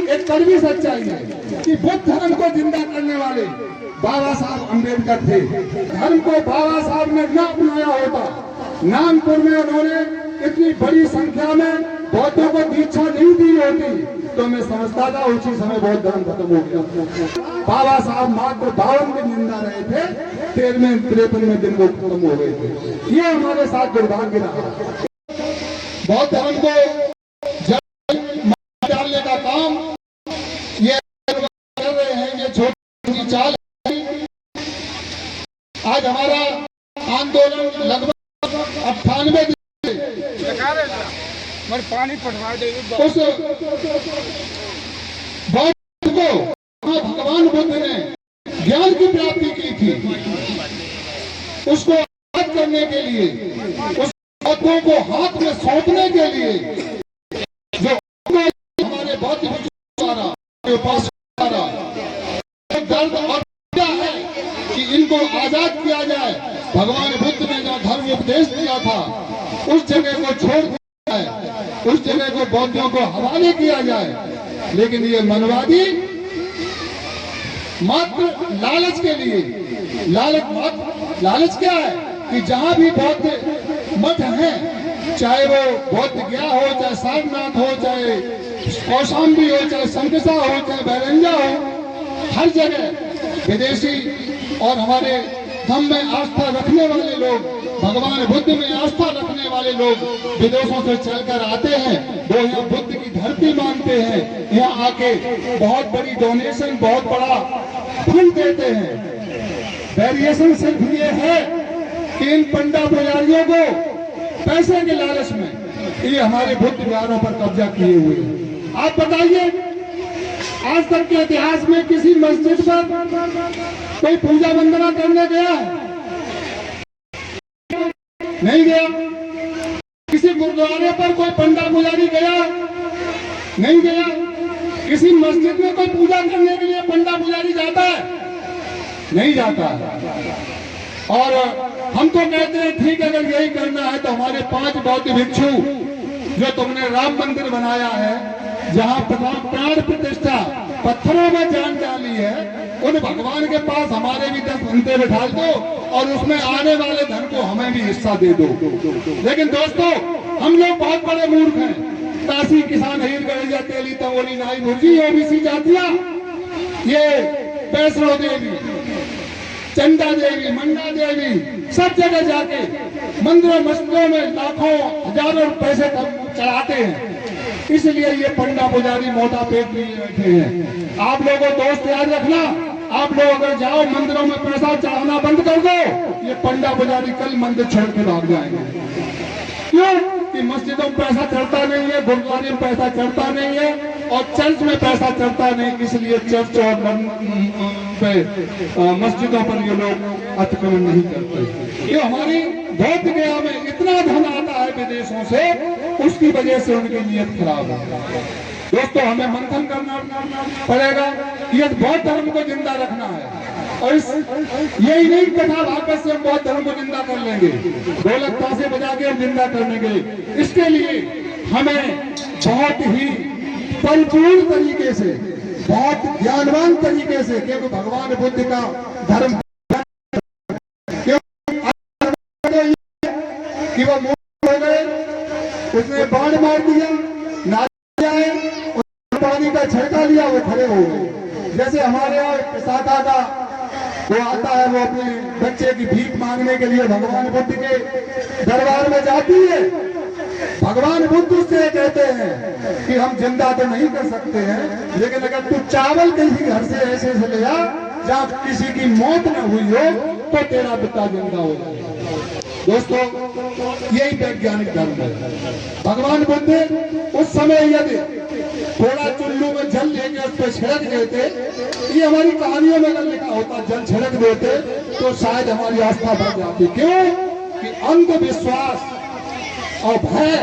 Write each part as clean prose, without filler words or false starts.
एक कड़वी सच्चाई है कि बुद्ध धर्म को जिंदा करने वाले बाबा साहब अम्बेडकर थे। धर्म को बाबा साहब ने न अपनाया होता, नागपुर में उन्होंने इतनी बड़ी संख्या में बौद्धों को दीक्षा नहीं दी होती तो मैं समझता था उसी समय बौद्ध धर्म खत्म हो गया। बाबा साहब मात्र 52 दिन जिंदा रहे थे, 13वें-53वें दिन वो खत्म हो गए थे। ये हमारे साथ दुर्भाग्य रहा। बौद्ध धर्म को डालने का काम ये कर रहे हैं, ये छोटी चाल है। आज हमारा आंदोलन लगभग 98 दिन पानी पटवा दे उस बौद्ध को भगवान बुद्ध ने ज्ञान की प्राप्ति की थी, उसको याद करने के लिए, उस बौद्धों को हाथ में सौंपने के लिए जो हमारे बौद्ध द्वारा दर्द और है कि इनको आजाद किया जाए। भगवान बुद्ध ने जो धर्म उपदेश दिया था उस जगह को छोड़ दिया है, उस जगह को बौद्धों को हवाले किया जाए। लेकिन ये मनवादी मात्र लालच के लिए, लालच क्या है कि जहां भी बौद्ध मठ हैं, चाहे वो बौद्ध गया हो, चाहे सारनाथ हो, चाहे कौशाम्बी हो, चाहे संकसा हो, चाहे बैरंजा हो, हर जगह विदेशी और हमारे धर्म में आस्था रखने वाले लोग, भगवान बुद्ध में आस्था रखने वाले लोग विदेशों से चलकर आते हैं। वो यहाँ बुद्ध की धरती मानते हैं, यहाँ आके बहुत बड़ी डोनेशन, बहुत बड़ा फंड देते हैं। वेरिएशन सिर्फ ये है कि इन पंडा पुजारियों को पैसे के लालच में ये हमारे बुद्ध विहारों पर कब्जा किए हुए हैं। आप बताइए, आज तक के इतिहास में किसी मस्जिद पर कोई पूजा वंदना करने गया है? नहीं गया। किसी गुरुद्वारे पर कोई पंडा पुजारी गया? नहीं गया। किसी मस्जिद में कोई पूजा करने के लिए पंडा पुजारी जाता है? नहीं जाता। और हम तो कहते हैं ठीक, अगर यही करना है तो हमारे 5 बौद्ध भिक्षु जो तुमने राम मंदिर बनाया है, जहाँ प्राण प्रतिष्ठा पत्थरों में जान डाली है, उन भगवान के पास हमारे भी 10 घंटे बिठा दो और उसमें आने वाले धन को हमें भी हिस्सा दे दो। लेकिन दोस्तों, हम लोग बहुत बड़े मूर्ख हैं। तासी किसान हीर गणेजा तेली तंगोली नाई मुर्गी ओबीसी जातियां, ये वैष्णो देवी, चंदा देवी, मंडा देवी, सब जगह जाके मंदिरों मस्जिदों में लाखों हजारों पैसे चढ़ाते हैं। इसलिए ये पंडा पुजारी मोटा पेट लिए बैठे हैं। आप लोगों दोस्त याद रखना, आप लोग अगर जाओ मंदिरों में पैसा चढ़ाना बंद कर दो, ये पंडा पुजारी कल मंदिर छोड़ के भाग जाएंगे। क्यों? कि मस्जिदों में पैसा चढ़ता नहीं है, गुरुद्वारे में पैसा चढ़ता नहीं है और चर्च में पैसा चढ़ता नहीं, इसलिए चर्च और मस्जिदों पर ये लोग अतिक्रमण नहीं करते। ये हमारी बौद्ध गया में इतना धन आता है विदेशों से, उसकी वजह से उनकी नीयत खराब है। दोस्तों, हमें मंथन करना पड़ेगा कि बौद्ध धर्म को जिंदा रखना है। और यही नहीं कथा भागवत से हम बौद्ध धर्म को जिंदा कर लेंगे, ढोलक ताशे बजा के हम जिंदा करने के। इसके लिए हमें बहुत ही परिपूर्ण तरीके से, बहुत ज्ञानवान तरीके से, क्योंकि भगवान बुद्ध का धर्म कि वो मूर्ख हो गए, उसने बाण मार दिया, नाच आए, पानी का छिड़का लिया, वो खड़े हो गए। जैसे हमारे यहाँ शाखा का वो आता है, वो अपने बच्चे की भीख मांगने के लिए भगवान बुद्ध के दरबार में जाती है। भगवान बुद्ध उससे कहते हैं कि हम जिंदा तो नहीं कर सकते हैं, लेकिन अगर तू चावल किसी घर से ऐसे से ले आ जहाँ किसी की मौत न हुई हो तो तेरा पिता जिंदा हो जाएगा। दोस्तों, यही वैज्ञानिक धर्म है। भगवान बुद्ध उस समय यदि थोड़ा चुल्लू में जल लेके उस पर छिड़क देते, ये हमारी कहानियों में अगर लिखा होता, जल छिड़क देते तो शायद हमारी आस्था बढ़ जाती। क्यों? कि अंधविश्वास और भय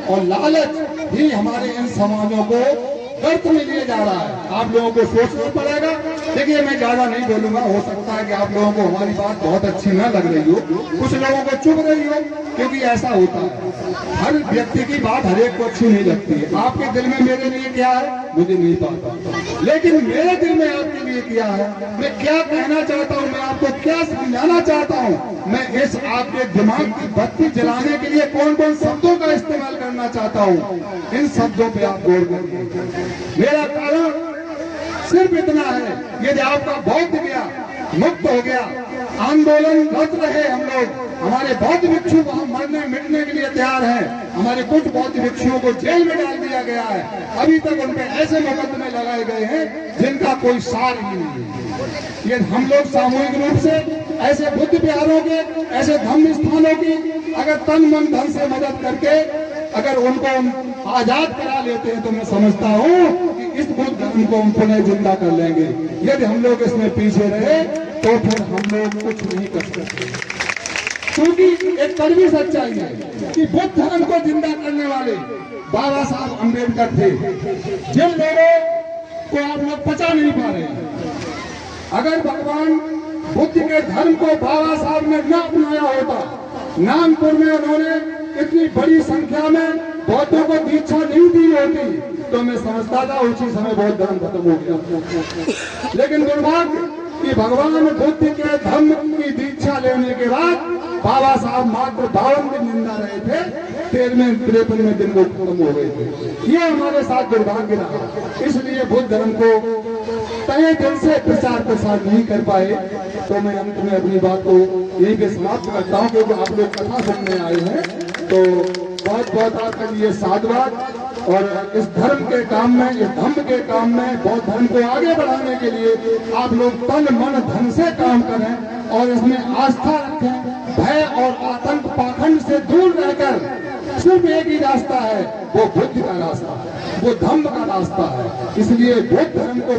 और लालच ही हमारे इन समाजों को गर्त में लिए जा रहा है। आप लोगों को सोचना पड़ेगा देखिए मैं ज्यादा नहीं बोलूंगा, हो सकता है कि आप लोगों को हमारी बात बहुत अच्छी ना लग रही हो, कुछ लोगों को चुभ रही हो, क्योंकि ऐसा होता है। हर व्यक्ति की बात हर एक को अच्छी नहीं लगती है। आपके दिल में मेरे लिए क्या है मुझे नहीं पता, लेकिन मेरे दिल में आपके लिए क्या है, मैं क्या कहना चाहता हूँ, मैं आपको क्या समझाना चाहता हूँ, मैं इस आपके दिमाग की बत्ती जलाने के लिए कौन कौन शब्दों का इस्तेमाल करना चाहता हूँ, इन शब्दों पे आप गौर करिए। मेरा कारण सिर्फ इतना है, यदि आपका बौद्ध गया मुक्त हो गया, आंदोलन रत रहे हम लोग, हमारे बौद्ध भिक्षु वहां मरने मिटने के लिए तैयार हैं, हमारे कुछ बौद्ध भिक्षुओं को जेल में डाल दिया गया है, अभी तक उन पे ऐसे मुकदमे लगाए गए हैं जिनका कोई सार ही नहीं है। ये हम लोग सामूहिक रूप से ऐसे बुद्ध विहारों के, ऐसे धर्म स्थानों की अगर तन मन धन से मदद करके अगर उनको आजाद करा लेते हैं तो मैं समझता हूँ कि इस बुद्ध धर्म को हम पुनः जिंदा कर लेंगे। यदि हम लोग इसमें पीछे रहे तो फिर हम लोग कुछ नहीं कर सकते, क्योंकि एक कड़वी सच्चाई है कि बुद्ध धर्म को जिंदा करने वाले बाबा साहब अम्बेडकर थे, जिन लोगों को आप लोग पचा नहीं पा रहे। अगर भगवान बुद्ध के धर्म को बाबा साहब ने न अपनाया होता, नागपुर में उन्होंने इतनी बड़ी संख्या में बौद्धों को दीक्षा नहीं दी होती, तो मैं समझता था उसी समय बौद्ध धर्म खत्म हो गया। लेकिन दुर्भाग्य कि भगवान बुद्ध के धर्म की दीक्षा लेने के बाद बाबा साहब मात्र 52 दिन जिंदा रहे थे, 53वें दिन वो खत्म हो गए थे। ये हमारे साथ दुर्भाग्य रहा, इसलिए बुद्ध धर्म को तय दिल से प्रचार प्रसार नहीं कर पाए। तो मैं अंत में अपनी बात को यहीं पे समाप्त करता हूँ, क्योंकि आप लोग कथा सुनने आए हैं, तो बहुत बहुत आपके लिए साधुवाद। और इस धर्म के काम में, इस धम्म के काम में, बौद्ध धर्म को आगे बढ़ाने के लिए आप लोग तन मन धन से काम करें और इसमें आस्था रखें। भय और आतंक पाखंड से दूर रहकर सिर्फ एक ही रास्ता है, वो बुद्ध का रास्ता है, वो धम्म का रास्ता है। इसलिए बुद्ध धर्म को